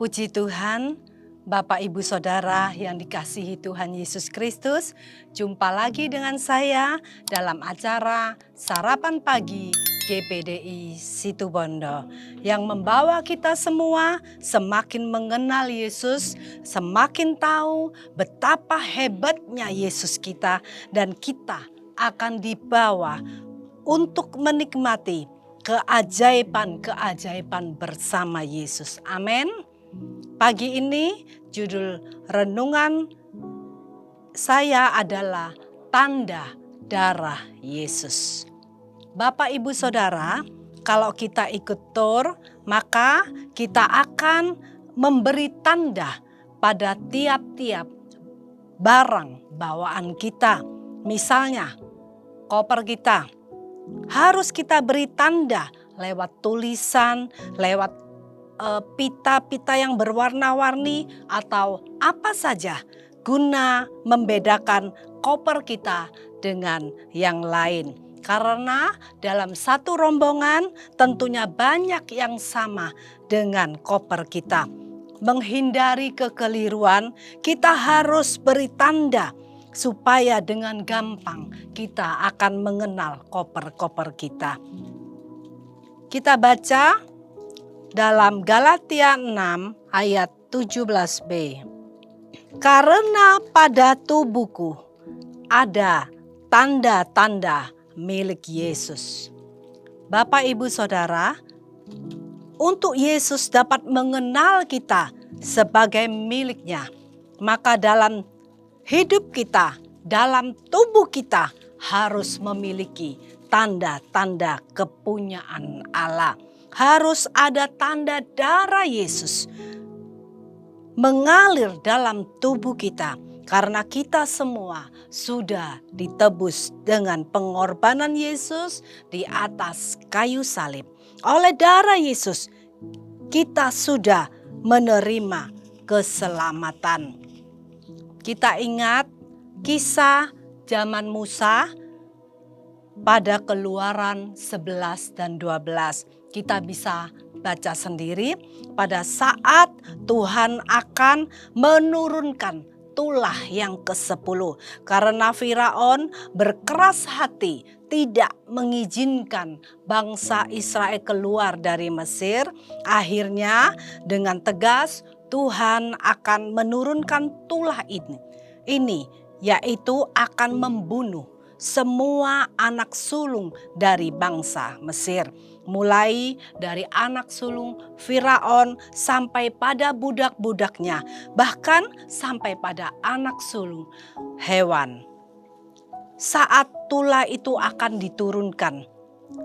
Puji Tuhan, Bapak Ibu Saudara yang dikasihi Tuhan Yesus Kristus, jumpa lagi dengan saya dalam acara Sarapan Pagi GPDI Situbondo yang membawa kita semua semakin mengenal Yesus, semakin tahu betapa hebatnya Yesus kita, dan kita akan dibawa untuk menikmati keajaiban-keajaiban bersama Yesus. Amin. Pagi ini judul renungan saya adalah Tanda Darah Yesus. Bapak Ibu Saudara, kalau kita ikut tur, maka kita akan memberi tanda pada tiap-tiap barang bawaan kita. Misalnya, koper kita harus kita beri tanda lewat tulisan, lewat pita-pita yang berwarna-warni atau apa saja guna membedakan koper kita dengan yang lain. Karena dalam satu rombongan tentunya banyak yang sama dengan koper kita. Menghindari kekeliruan, kita harus beri tanda supaya dengan gampang kita akan mengenal koper-koper kita. Kita baca dalam Galatia 6 ayat 17b. Karena pada tubuhku ada tanda-tanda milik Yesus. Bapak Ibu Saudara, untuk Yesus dapat mengenal kita sebagai miliknya, maka dalam hidup kita, dalam tubuh kita harus memiliki tanda-tanda kepunyaan Allah. Harus ada tanda darah Yesus mengalir dalam tubuh kita, karena kita semua sudah ditebus dengan pengorbanan Yesus di atas kayu salib. Oleh darah Yesus kita sudah menerima keselamatan. Kita ingat kisah zaman Musa pada Keluaran 11 dan 12. Kita bisa baca sendiri pada saat Tuhan akan menurunkan tulah yang ke-10. Karena Firaun berkeras hati tidak mengizinkan bangsa Israel keluar dari Mesir. Akhirnya dengan tegas Tuhan akan menurunkan tulah ini yaitu akan membunuh semua anak sulung dari bangsa Mesir. Mulai dari anak sulung Firaun sampai pada budak-budaknya, bahkan sampai pada anak sulung hewan. Saat tulah itu akan diturunkan,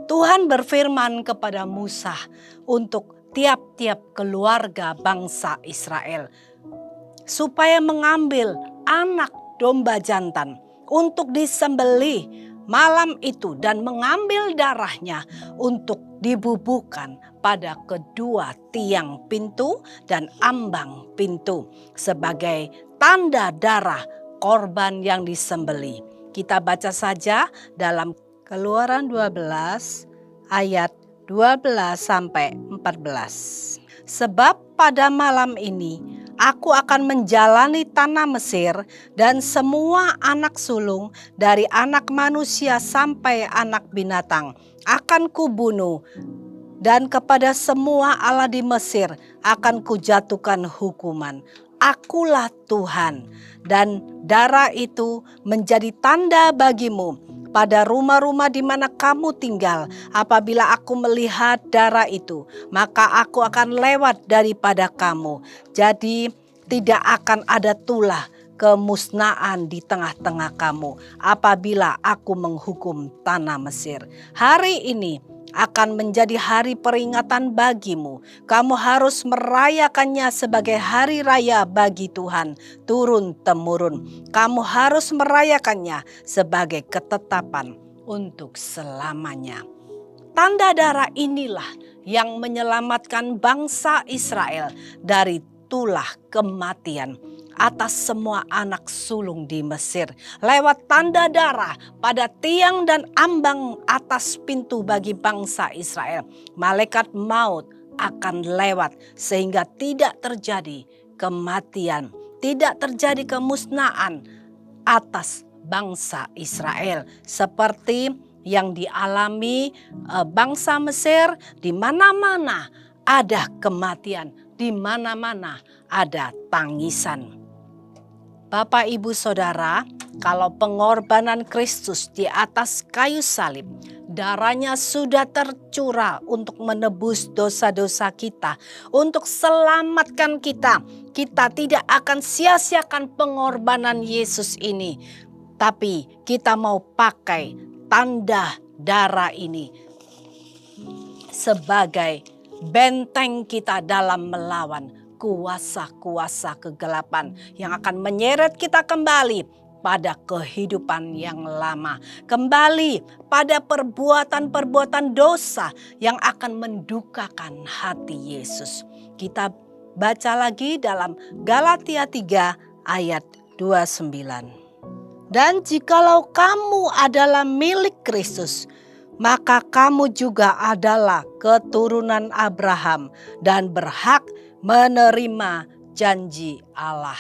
Tuhan berfirman kepada Musa untuk tiap-tiap keluarga bangsa Israel supaya mengambil anak domba jantan untuk disembelih malam itu dan mengambil darahnya untuk dibubuhkan pada kedua tiang pintu dan ambang pintu sebagai tanda darah korban yang disembelih. Kita baca saja dalam Keluaran 12 ayat 12 sampai 14. Sebab pada malam ini aku akan menjalani tanah Mesir, dan semua anak sulung dari anak manusia sampai anak binatang akan kubunuh, dan kepada semua Allah di Mesir akan kujatuhkan hukuman. Akulah Tuhan, dan darah itu menjadi tanda bagimu pada rumah-rumah di mana kamu tinggal. Apabila aku melihat darah itu, maka aku akan lewat daripada kamu. Jadi tidak akan ada tulah kemusnahan di tengah-tengah kamu apabila aku menghukum tanah Mesir. Hari ini akan menjadi hari peringatan bagimu. Kamu harus merayakannya sebagai hari raya bagi Tuhan turun-temurun. Kamu harus merayakannya sebagai ketetapan untuk selamanya. Tanda darah inilah yang menyelamatkan bangsa Israel dari tulah kematian atas semua anak sulung di Mesir. Lewat tanda darah pada tiang dan ambang atas pintu bagi bangsa Israel, malaikat maut akan lewat sehingga tidak terjadi kematian, tidak terjadi kemusnahan atas bangsa Israel seperti yang dialami bangsa Mesir. Di mana-mana ada kematian, di mana-mana ada tangisan. Bapak, Ibu, Saudara, kalau pengorbanan Kristus di atas kayu salib, darahnya sudah tercurah untuk menebus dosa-dosa kita, untuk selamatkan kita. Kita tidak akan sia-siakan pengorbanan Yesus ini, tapi kita mau pakai tanda darah ini sebagai benteng kita dalam melawan kuasa-kuasa kegelapan yang akan menyeret kita kembali pada kehidupan yang lama, kembali pada perbuatan-perbuatan dosa yang akan mendukakan hati Yesus. Kita baca lagi dalam Galatia 3 ayat 29. Dan jikalau kamu adalah milik Kristus, maka kamu juga adalah keturunan Abraham dan berhak menerima janji Allah.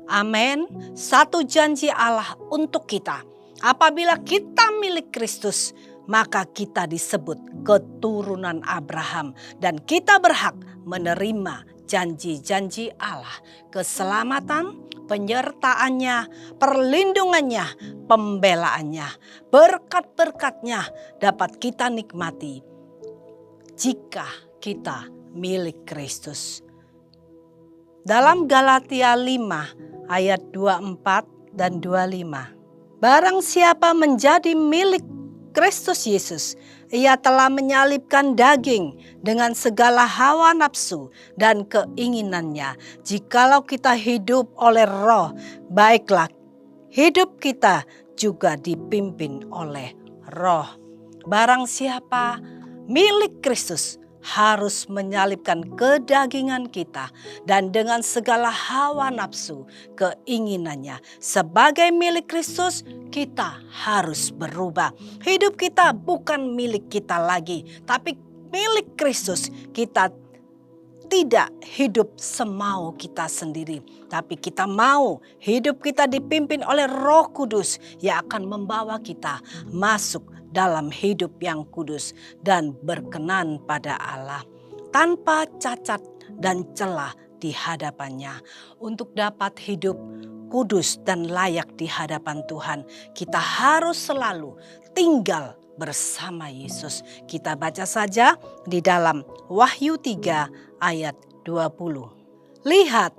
Amin. Satu janji Allah untuk kita. Apabila kita milik Kristus, maka kita disebut keturunan Abraham dan kita berhak menerima janji-janji Allah, keselamatan, penyertaannya, perlindungannya, pembelaannya, berkat-berkatnya dapat kita nikmati jika kita milik Kristus. Dalam Galatia 5 ayat 24 dan 25. Barang siapa menjadi milik Kristus Yesus, ia telah menyalibkan daging dengan segala hawa nafsu dan keinginannya. Jikalau kita hidup oleh Roh, baiklah hidup kita juga dipimpin oleh Roh. Barang siapa milik Kristus harus menyalibkan kedagingan kita dan dengan segala hawa nafsu keinginannya. Sebagai milik Kristus, kita harus berubah. Hidup kita bukan milik kita lagi, tapi milik Kristus. Kita tidak hidup semau kita sendiri, tapi kita mau hidup kita dipimpin oleh Roh Kudus yang akan membawa kita masuk dalam hidup yang kudus dan berkenan pada Allah, tanpa cacat dan celah di hadapannya. Untuk dapat hidup kudus dan layak di hadapan Tuhan, kita harus selalu tinggal bersama Yesus. Kita baca saja di dalam Wahyu 3 ayat 20. Lihat,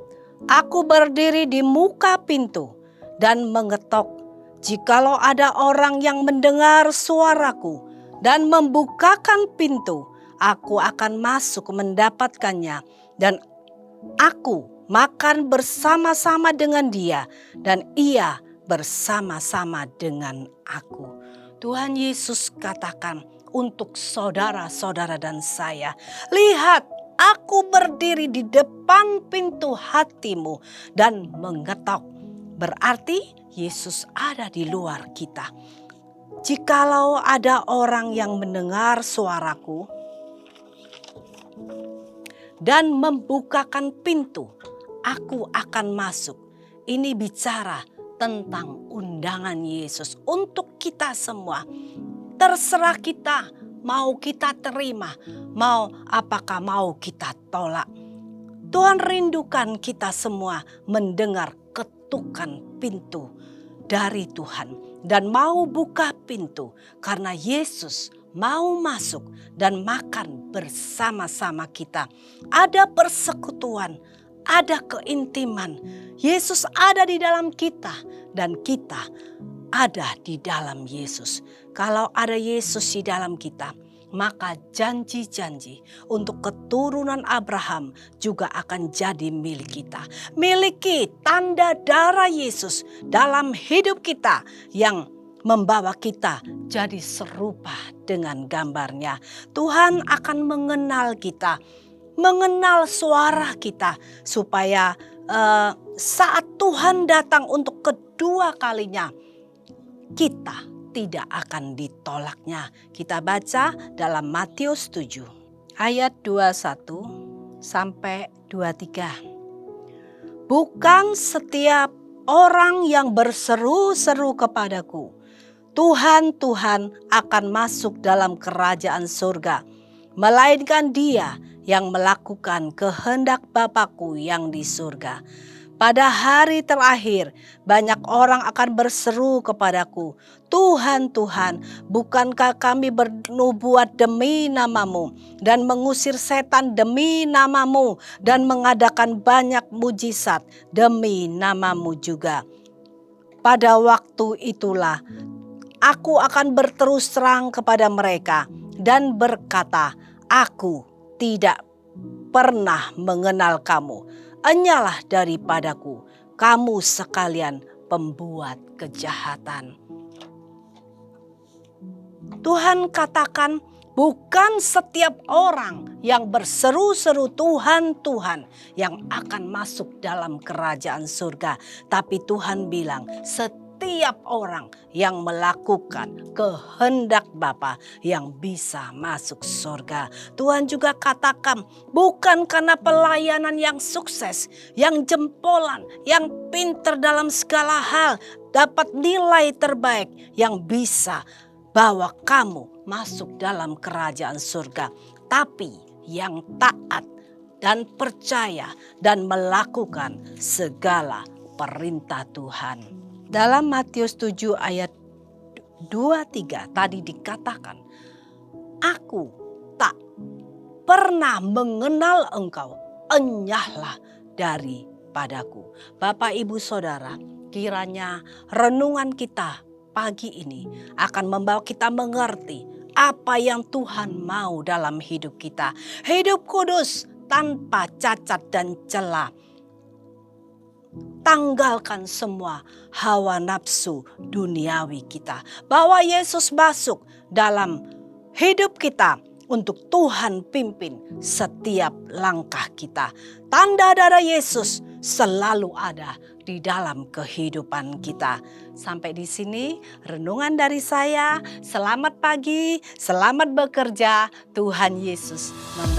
aku berdiri di muka pintu dan mengetok. Jikalau ada orang yang mendengar suaraku dan membukakan pintu, aku akan masuk mendapatkannya dan aku makan bersama-sama dengan dia dan ia bersama-sama dengan aku. Tuhan Yesus katakan untuk saudara-saudara dan saya, lihat, aku berdiri di depan pintu hatimu dan mengetok. Berarti Yesus ada di luar kita. Jikalau ada orang yang mendengar suaraku dan membukakan pintu, aku akan masuk. Ini bicara tentang undangan Yesus untuk kita semua. Terserah kita, mau kita terima, apakah mau kita tolak. Tuhan rindukan kita semua mendengar ketukan pintu dari Tuhan dan mau buka pintu karena Yesus mau masuk dan makan bersama-sama kita. Ada persekutuan, ada keintiman. Yesus ada di dalam kita dan kita ada di dalam Yesus. Kalau ada Yesus di dalam kita, maka janji-janji untuk keturunan Abraham juga akan jadi milik kita. Miliki tanda darah Yesus dalam hidup kita yang membawa kita jadi serupa dengan gambarnya. Tuhan akan mengenal kita, mengenal suara kita supaya saat Tuhan datang untuk kedua kalinya, kita tidak akan ditolaknya. Kita baca dalam Matius 7 ayat 21 sampai 23. Bukan setiap orang yang berseru-seru kepadaku, Tuhan, Tuhan, akan masuk dalam kerajaan surga, melainkan dia yang melakukan kehendak Bapa-Ku yang di surga. Pada hari terakhir, banyak orang akan berseru kepadaku, Tuhan, Tuhan, bukankah kami bernubuat demi namamu dan mengusir setan demi namamu dan mengadakan banyak mujizat demi namamu juga? Pada waktu itulah aku akan berterus terang kepada mereka dan berkata, aku tidak pernah mengenal kamu. Enyalah daripadaku, kamu sekalian pembuat kejahatan. Tuhan katakan, bukan setiap orang yang berseru-seru Tuhan, Tuhan yang akan masuk dalam kerajaan surga. Tapi Tuhan bilang, setiap orang yang melakukan kehendak Bapa yang bisa masuk surga. Tuhan juga katakan, bukan karena pelayanan yang sukses, yang jempolan, yang pinter dalam segala hal, dapat nilai terbaik yang bisa bawa kamu masuk dalam kerajaan surga. Tapi yang taat dan percaya dan melakukan segala perintah Tuhan. Dalam Matius 7 ayat 23 tadi dikatakan, aku tak pernah mengenal engkau, enyahlah daripadaku. Bapak, Ibu, Saudara, kiranya renungan kita pagi ini akan membawa kita mengerti apa yang Tuhan mau dalam hidup kita. Hidup kudus tanpa cacat dan celah. Tanggalkan semua hawa nafsu duniawi kita. Bawa Yesus masuk dalam hidup kita untuk Tuhan pimpin setiap langkah kita. Tanda darah Yesus selalu ada di dalam kehidupan kita. Sampai di sini renungan dari saya. Selamat pagi, selamat bekerja. Tuhan Yesus memberkati.